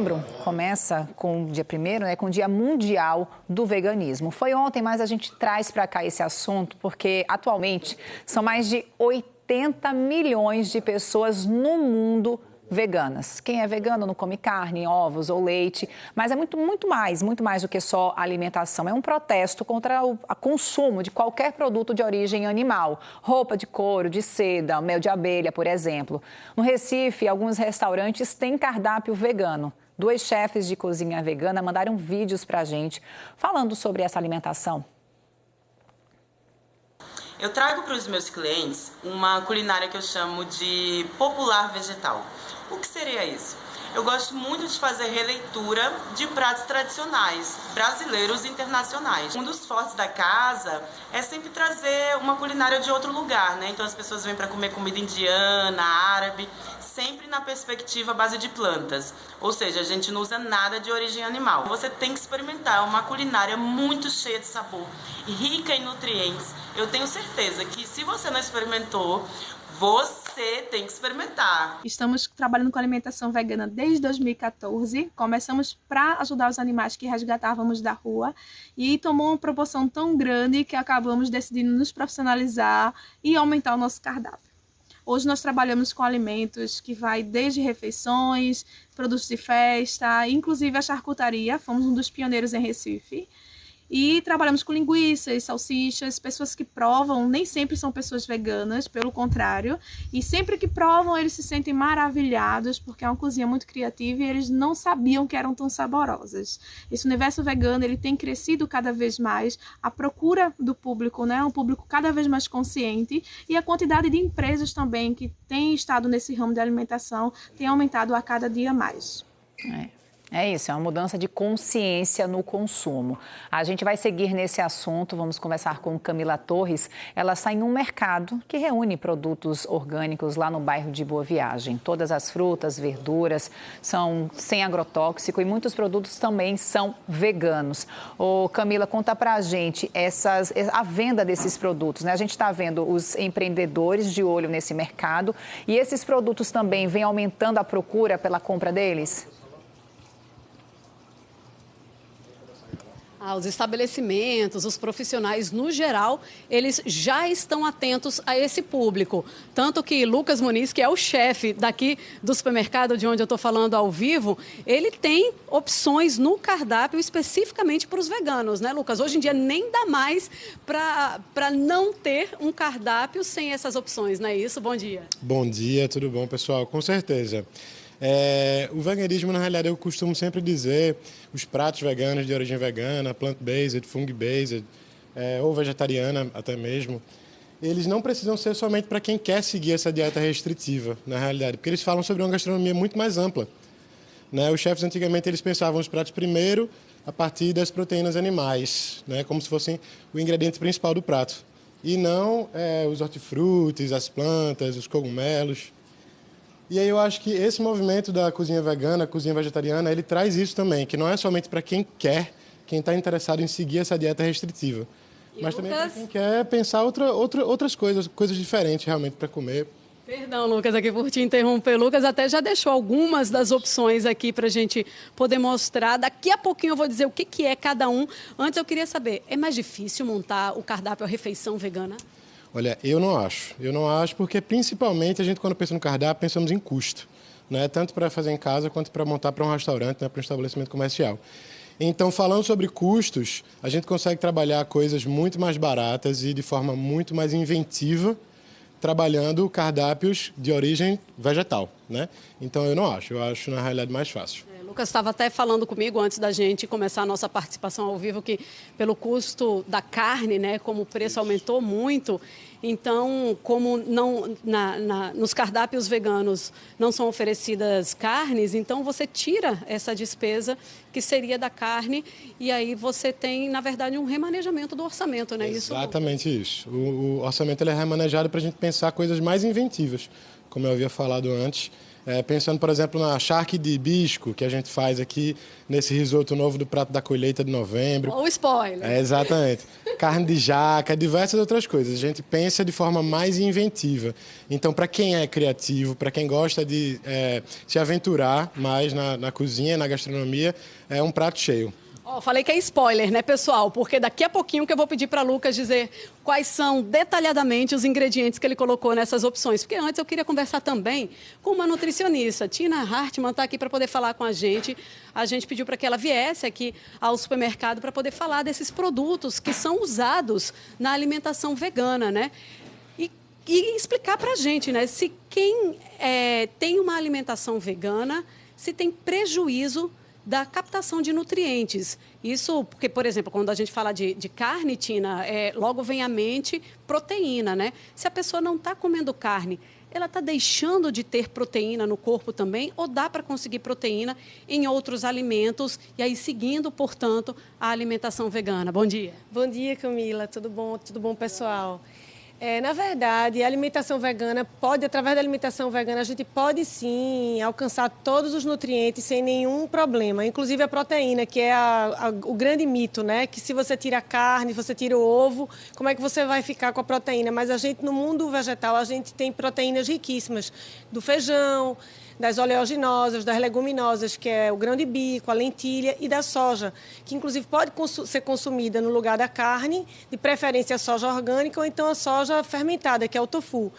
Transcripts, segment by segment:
setembro começa com o dia 1º, né, com o Dia Mundial do Veganismo. Foi ontem, mas a gente traz para cá esse assunto porque atualmente são mais de 80 milhões de pessoas no mundo veganas. Quem é vegano não come carne, ovos ou leite, mas é muito mais do que só alimentação. É um protesto contra o consumo de qualquer produto de origem animal. Roupa de couro, de seda, mel de abelha, por exemplo. No Recife, alguns restaurantes têm cardápio vegano. 2 chefes de cozinha vegana mandaram vídeos pra gente falando sobre essa alimentação. Eu trago para os meus clientes uma culinária que eu chamo de popular vegetal. O que seria isso? Eu gosto muito de fazer releitura de pratos tradicionais, brasileiros e internacionais. Um dos fortes da casa é sempre trazer uma culinária de outro lugar, né? Então as pessoas vêm para comer comida indiana, árabe, sempre na perspectiva à base de plantas. Ou seja, a gente não usa nada de origem animal. Você tem que experimentar uma culinária muito cheia de sabor, rica em nutrientes. Eu tenho certeza que se você não experimentou, você tem que experimentar. Estamos trabalhando com alimentação vegana desde 2014. Começamos para ajudar os animais que resgatávamos da rua e tomou uma proporção tão grande que acabamos decidindo nos profissionalizar e aumentar o nosso cardápio. Hoje nós trabalhamos com alimentos que vai desde refeições, produtos de festa, inclusive a charcutaria. Fomos um dos pioneiros em Recife. E trabalhamos com linguiças, salsichas, pessoas que provam, nem sempre são pessoas veganas, pelo contrário. E sempre que provam, eles se sentem maravilhados, porque é uma cozinha muito criativa e eles não sabiam que eram tão saborosas. Esse universo vegano, ele tem crescido cada vez mais, a procura do público, né, um público cada vez mais consciente, e a quantidade de empresas também que têm estado nesse ramo de alimentação tem aumentado a cada dia mais. É isso, é uma mudança de consciência no consumo. A gente vai seguir nesse assunto, vamos conversar com Camila Torres. Ela está em um mercado que reúne produtos orgânicos lá no bairro de Boa Viagem. Todas as frutas, verduras são sem agrotóxico e muitos produtos também são veganos. Ô, Camila, conta pra gente a venda desses produtos, né? A gente está vendo os empreendedores de olho nesse mercado e esses produtos também vêm aumentando a procura pela compra deles? Os estabelecimentos, os profissionais, no geral, eles já estão atentos a esse público. Tanto que Lucas Muniz, que é o chefe daqui do supermercado de onde eu estou falando ao vivo, ele tem opções no cardápio especificamente para os veganos, né, Lucas? Hoje em dia nem dá mais para não ter um cardápio sem essas opções, não é isso? Bom dia. Bom dia, tudo bom, pessoal? Com certeza. O veganismo, na realidade, eu costumo sempre dizer, os pratos veganos de origem vegana, plant-based, fungi-based, ou vegetariana até mesmo, eles não precisam ser somente para quem quer seguir essa dieta restritiva, na realidade, porque eles falam sobre uma gastronomia muito mais ampla, né? Os chefes, antigamente, eles pensavam os pratos primeiro a partir das proteínas animais, né? Como se fossem o ingrediente principal do prato, e não os hortifrutis, as plantas, os cogumelos. E aí eu acho que esse movimento da cozinha vegana, cozinha vegetariana, ele traz isso também, que não é somente para quem quer, quem está interessado em seguir essa dieta restritiva, mas também para quem quer pensar outras coisas diferentes realmente para comer. Perdão, Lucas, aqui por te interromper. Lucas até já deixou algumas das opções aqui para a gente poder mostrar. Daqui a pouquinho eu vou dizer o que é cada um. Antes eu queria saber, é mais difícil montar o cardápio, a refeição vegana? Olha, eu não acho. Eu não acho porque, principalmente, a gente, quando pensa no cardápio, pensamos em custo, né? Tanto para fazer em casa quanto para montar para um restaurante, né? Para um estabelecimento comercial. Então, falando sobre custos, a gente consegue trabalhar coisas muito mais baratas e de forma muito mais inventiva, trabalhando cardápios de origem vegetal, né? Então, eu não acho. Eu acho, na realidade, mais fácil. Lucas estava até falando comigo antes da gente começar a nossa participação ao vivo que pelo custo da carne, né, como o preço aumentou muito, então como não nos cardápios veganos não são oferecidas carnes, então você tira essa despesa que seria da carne e aí você tem, na verdade, um remanejamento do orçamento, né? Exatamente isso. O orçamento ele é remanejado para a gente pensar coisas mais inventivas, como eu havia falado antes. Pensando, por exemplo, na charque de hibisco, que a gente faz aqui nesse risoto novo do prato da colheita de novembro. Ou spoiler. Exatamente. Carne de jaca, diversas outras coisas. A gente pensa de forma mais inventiva. Então, para quem é criativo, para quem gosta de se aventurar mais na cozinha, na gastronomia, é um prato cheio. Falei que é spoiler, né, pessoal? Porque daqui a pouquinho que eu vou pedir para Lucas dizer quais são detalhadamente os ingredientes que ele colocou nessas opções. Porque antes eu queria conversar também com uma nutricionista. Tina Hartmann está aqui para poder falar com a gente. A gente pediu para que ela viesse aqui ao supermercado para poder falar desses produtos que são usados na alimentação vegana, né? E explicar para a gente, né, se quem tem uma alimentação vegana, se tem prejuízo da captação de nutrientes. Isso porque, por exemplo, quando a gente fala de carne, Tina, logo vem à mente proteína, né? Se a pessoa não está comendo carne, ela está deixando de ter proteína no corpo também, ou dá para conseguir proteína em outros alimentos, e aí seguindo, portanto, a alimentação vegana? Bom dia. Bom dia, Camila. Tudo bom, pessoal? Na verdade, a alimentação vegana através da alimentação vegana, a gente pode sim alcançar todos os nutrientes sem nenhum problema, inclusive a proteína, que é o grande mito, né? Que se você tira a carne, você tira o ovo, como é que você vai ficar com a proteína? Mas a gente, no mundo vegetal, a gente tem proteínas riquíssimas do feijão, das oleaginosas, das leguminosas, que é o grão de bico, a lentilha, e da soja, que inclusive pode ser consumida no lugar da carne, de preferência a soja orgânica ou então a soja fermentada, que é o tofu.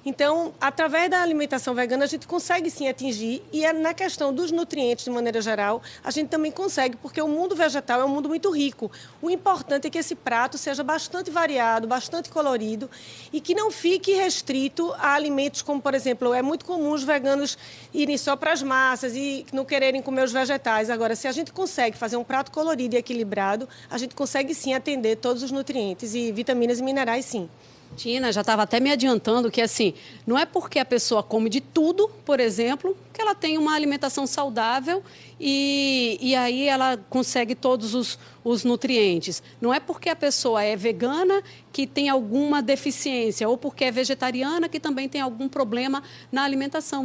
Então, através da alimentação vegana, a gente consegue sim atingir, e na questão dos nutrientes, de maneira geral, a gente também consegue, porque o mundo vegetal é um mundo muito rico. O importante é que esse prato seja bastante variado, bastante colorido, e que não fique restrito a alimentos como, por exemplo, é muito comum os veganos irem só para as massas e não quererem comer os vegetais. Agora, se a gente consegue fazer um prato colorido e equilibrado, a gente consegue sim atender todos os nutrientes e vitaminas e minerais, sim. Tina, já estava até me adiantando que, assim, não é porque a pessoa come de tudo, por exemplo, que ela tem uma alimentação saudável e aí ela consegue todos os nutrientes. Não é porque a pessoa é vegana que tem alguma deficiência, ou porque é vegetariana que também tem algum problema na alimentação.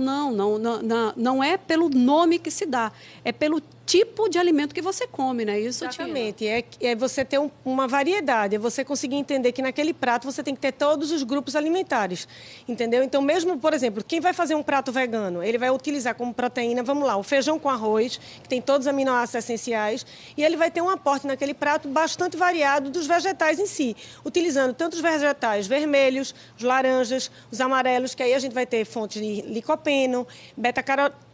Não é pelo nome que se dá, é pelo tipo de alimento que você come, não é isso, Tina? Exatamente. É você ter uma variedade, é você conseguir entender que naquele prato você tem que ter todos os grupos alimentares, entendeu? Então, mesmo, por exemplo, quem vai fazer um prato vegano, ele vai utilizar como proteína, vamos lá, o feijão com arroz, que tem todos os aminoácidos essenciais, e ele vai ter um aporte naquele prato bastante variado dos vegetais em si, utilizando tanto os vegetais vermelhos, os laranjas, os amarelos, que aí a gente vai ter fontes de licopeno,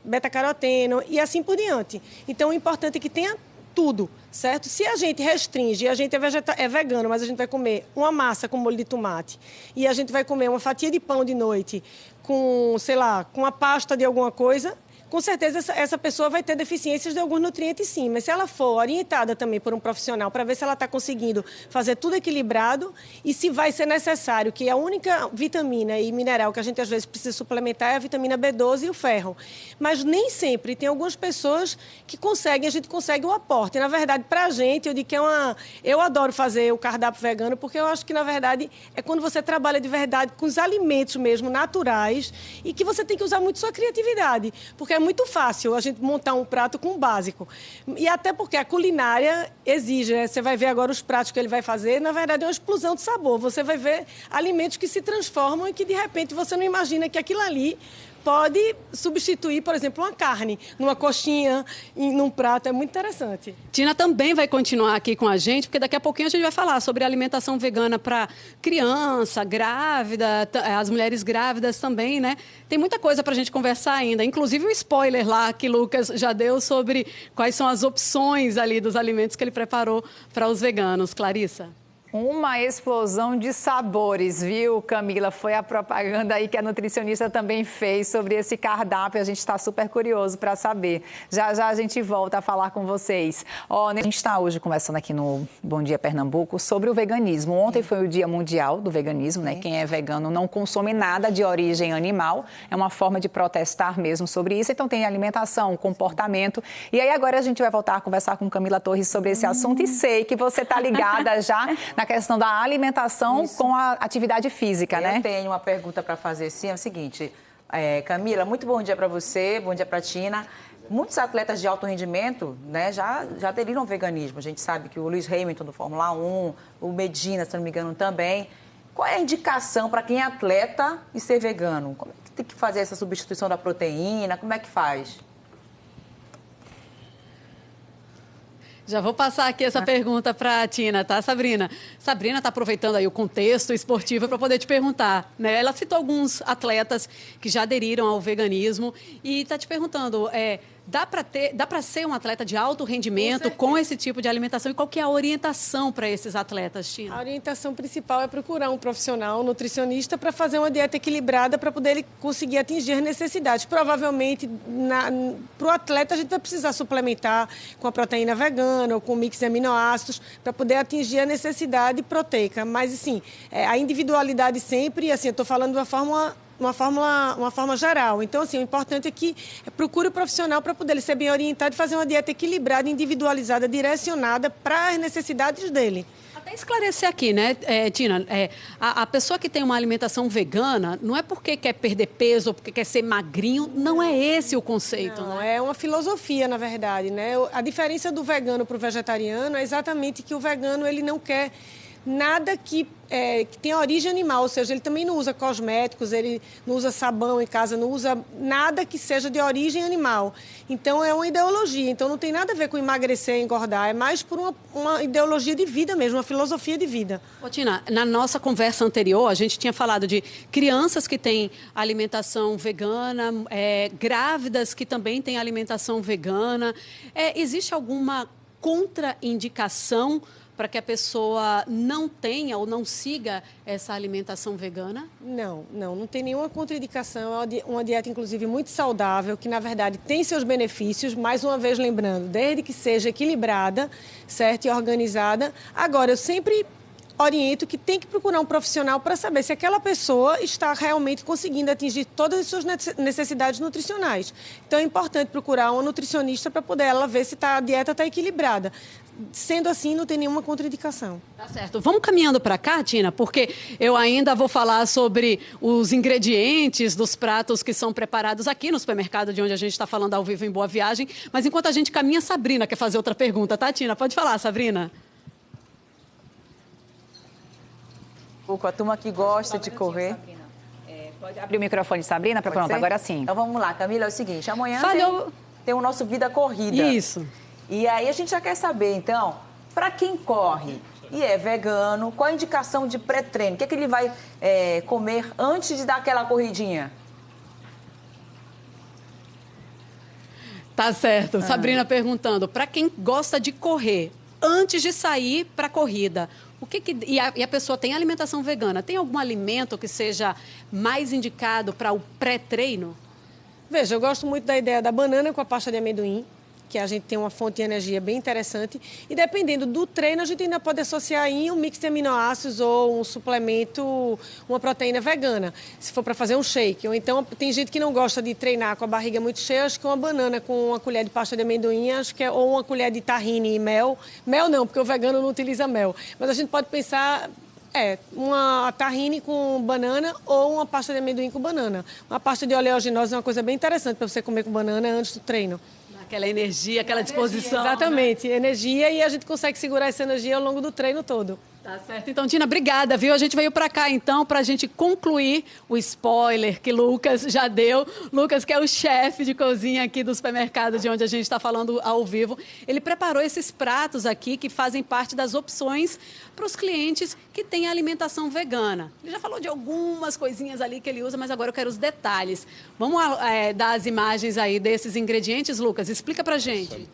beta-caroteno e assim por diante. Então, o importante é que tenha tudo, certo? Se a gente restringe, a gente é vegano, mas a gente vai comer uma massa com molho de tomate e a gente vai comer uma fatia de pão de noite com, sei lá, com a pasta de alguma coisa, com certeza essa pessoa vai ter deficiências de alguns nutrientes, sim. Mas se ela for orientada também por um profissional para ver se ela está conseguindo fazer tudo equilibrado e se vai ser necessário, que a única vitamina e mineral que a gente às vezes precisa suplementar é a vitamina B12 e o ferro. Mas nem sempre. Tem algumas pessoas que conseguem, a gente consegue o aporte. Na verdade, para a gente, eu digo que eu adoro fazer o cardápio vegano, porque eu acho que, na verdade, é quando você trabalha de verdade com os alimentos mesmo, naturais, e que você tem que usar muito sua criatividade. Porque é muito fácil a gente montar um prato com o básico. E até porque a culinária exige, né? Você vai ver agora os pratos que ele vai fazer, na verdade é uma explosão de sabor. Você vai ver alimentos que se transformam e que de repente você não imagina que aquilo ali pode substituir, por exemplo, uma carne numa coxinha, num prato. É muito interessante. Tina também vai continuar aqui com a gente, porque daqui a pouquinho a gente vai falar sobre alimentação vegana para criança, grávida, as mulheres grávidas também, né? Tem muita coisa para a gente conversar ainda, inclusive um spoiler lá que Lucas já deu sobre quais são as opções ali dos alimentos que ele preparou para os veganos. Clarissa? Uma explosão de sabores, viu, Camila? Foi a propaganda aí que a nutricionista também fez sobre esse cardápio. A gente está super curioso para saber. Já já a gente volta a falar com vocês. A gente está hoje conversando aqui no Bom Dia Pernambuco sobre o veganismo. Ontem foi o Dia Mundial do Veganismo, né? Quem é vegano não consome nada de origem animal. É uma forma de protestar mesmo sobre isso. Então tem alimentação, comportamento. E aí agora a gente vai voltar a conversar com Camila Torres sobre esse assunto. E sei que você está ligada já na questão da alimentação com a atividade física, né? Eu tenho uma pergunta para fazer, sim, é o seguinte, Camila, muito bom dia para você, bom dia para a Tina. Muitos atletas de alto rendimento, né, já aderiram ao veganismo. A gente sabe que o Lewis Hamilton do Fórmula 1, o Medina, se não me engano, também. Qual é a indicação para quem é atleta e ser vegano? Como é que tem que fazer essa substituição da proteína? Como é que faz? Já vou passar aqui essa pergunta para a Tina, tá, Sabrina? Sabrina está aproveitando aí o contexto esportivo para poder te perguntar, né? Ela citou alguns atletas que já aderiram ao veganismo e está te perguntando, dá para ser um atleta de alto rendimento com esse tipo de alimentação? E qual que é a orientação para esses atletas, Tina? A orientação principal é procurar um profissional, um nutricionista, para fazer uma dieta equilibrada para poder ele conseguir atingir as necessidades. Provavelmente, para o atleta, a gente vai precisar suplementar com a proteína vegana ou com mix de aminoácidos para poder atingir a necessidade proteica. Mas, assim, a individualidade sempre, assim, eu estou falando de uma forma geral. Então, assim, o importante é que procure o profissional para poder ele ser bem orientado e fazer uma dieta equilibrada, individualizada, direcionada para as necessidades dele. Até esclarecer aqui, né, Tina, a pessoa que tem uma alimentação vegana não é porque quer perder peso ou porque quer ser magrinho, não é esse o conceito, não, né? É uma filosofia, na verdade, né? A diferença do vegano para o vegetariano é exatamente que o vegano ele não quer nada que tenha origem animal, ou seja, ele também não usa cosméticos, ele não usa sabão em casa, não usa nada que seja de origem animal. Então, é uma ideologia. Então, não tem nada a ver com emagrecer e engordar, é mais por uma ideologia de vida mesmo, uma filosofia de vida. Ô, Tina, na nossa conversa anterior, a gente tinha falado de crianças que têm alimentação vegana, grávidas que também têm alimentação vegana. Existe alguma contraindicação para que a pessoa não tenha ou não siga essa alimentação vegana? Não tem nenhuma contraindicação. É uma dieta, inclusive, muito saudável, que, na verdade, tem seus benefícios, mais uma vez lembrando, desde que seja equilibrada, certo, e organizada. Agora, eu sempre oriento que tem que procurar um profissional para saber se aquela pessoa está realmente conseguindo atingir todas as suas necessidades nutricionais. Então, é importante procurar uma nutricionista para poder ela ver se a dieta está equilibrada. Sendo assim, não tem nenhuma contraindicação. Tá certo. Vamos caminhando para cá, Tina, porque eu ainda vou falar sobre os ingredientes dos pratos que são preparados aqui no supermercado, de onde a gente está falando ao vivo em Boa Viagem. Mas enquanto a gente caminha, Sabrina quer fazer outra pergunta, tá, Tina? Pode falar, Sabrina. A turma que gosta de correr. Pode abrir o microfone, Sabrina, para pronto, agora sim. Então vamos lá, Camila, é o seguinte, amanhã tem o nosso Vida Corrida. Isso. E aí a gente já quer saber, então, para quem corre e é vegano, qual a indicação de pré-treino? O que é que ele vai comer antes de dar aquela corridinha? Tá certo. Sabrina perguntando, para quem gosta de correr, antes de sair para a corrida, e a pessoa tem alimentação vegana, tem algum alimento que seja mais indicado para o pré-treino? Veja, eu gosto muito da ideia da banana com a pasta de amendoim, que a gente tem uma fonte de energia bem interessante. E dependendo do treino, a gente ainda pode associar aí um mix de aminoácidos ou um suplemento, uma proteína vegana, se for para fazer um shake. Ou então, tem gente que não gosta de treinar com a barriga muito cheia, acho que uma banana com uma colher de pasta de amendoim, acho que ou uma colher de tahine e mel. Mel não, porque o vegano não utiliza mel. Mas a gente pode pensar uma tahine com banana ou uma pasta de amendoim com banana. Uma pasta de oleaginose é uma coisa bem interessante para você comer com banana antes do treino. Aquela energia, aquela disposição. Exatamente, energia, e a gente consegue segurar essa energia ao longo do treino todo. Tá certo. Então, Tina, obrigada, viu? A gente veio para cá, então, para a gente concluir o spoiler que Lucas já deu. Lucas, que é o chefe de cozinha aqui do supermercado de onde a gente está falando ao vivo. Ele preparou esses pratos aqui que fazem parte das opções para os clientes que têm alimentação vegana. Ele já falou de algumas coisinhas ali que ele usa, mas agora eu quero os detalhes. Vamos dar as imagens aí desses ingredientes, Lucas? Explica para a gente.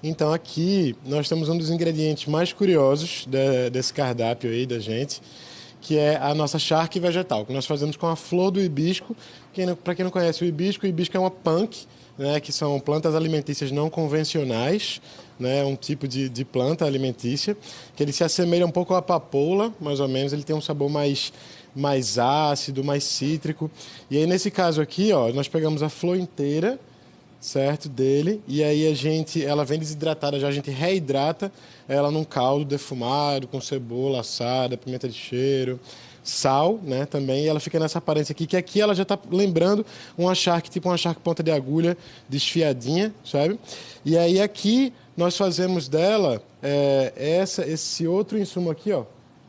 Então, aqui nós temos um dos ingredientes mais curiosos desse cardápio aí da gente, que é a nossa charque vegetal, que nós fazemos com a flor do hibisco. Para quem não conhece o hibisco é uma punk, né, que são plantas alimentícias não convencionais, né, um tipo de planta alimentícia, que ele se assemelha um pouco à papoula, mais ou menos, ele tem um sabor mais ácido, mais cítrico. E aí, nesse caso aqui, nós pegamos a flor inteira, certo, dele, e aí ela vem desidratada já, a gente reidrata ela num caldo defumado, com cebola assada, pimenta de cheiro, sal, né, também, e ela fica nessa aparência aqui, que aqui ela já está lembrando uma charque, tipo uma charque ponta de agulha, desfiadinha, sabe? E aí aqui nós fazemos dela esse outro insumo aqui, ó,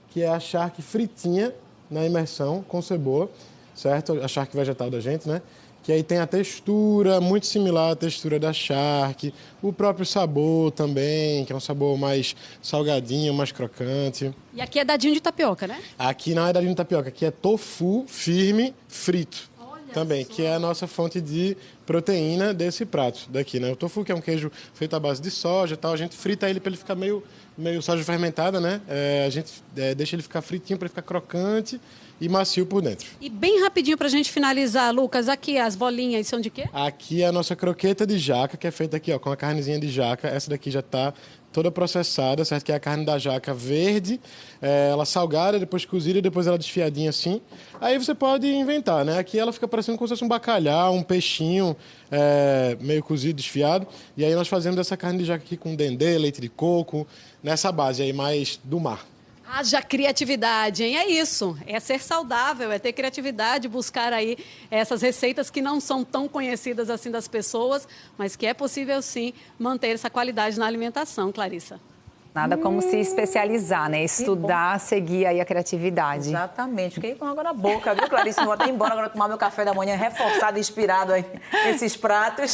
que é a charque fritinha na imersão com cebola, certo? A charque vegetal da gente, né? Que aí tem a textura muito similar à textura da charque, o próprio sabor também, que é um sabor mais salgadinho, mais crocante. E aqui é dadinho de tapioca, né? Aqui não é dadinho de tapioca, aqui é tofu firme frito. Também, que é a nossa fonte de proteína desse prato daqui, né? O tofu, que é um queijo feito à base de soja e tal, a gente frita ele para ele ficar meio soja fermentada, né? A gente deixa ele ficar fritinho para ele ficar crocante e macio por dentro. E bem rapidinho para a gente finalizar, Lucas, aqui as bolinhas são de quê? Aqui é a nossa croqueta de jaca, que é feita aqui, ó, com a carnezinha de jaca. Essa daqui já está toda processada, certo? Que é a carne da jaca verde, ela salgada, depois cozida, depois ela desfiadinha assim. Aí você pode inventar, né? Aqui ela fica parecendo como se fosse um bacalhau, um peixinho meio cozido, desfiado. E aí nós fazemos essa carne de jaca aqui com dendê, leite de coco, nessa base aí mais do mar. Haja criatividade, hein? É isso, é ser saudável, é ter criatividade, buscar aí essas receitas que não são tão conhecidas assim das pessoas, mas que é possível sim manter essa qualidade na alimentação, Clarissa. Nada como se especializar, né? Estudar, seguir aí a criatividade. Exatamente. Fiquei com água na boca, viu, Clarissa? Não vou até embora agora tomar meu café da manhã reforçado, inspirado aí nesses pratos.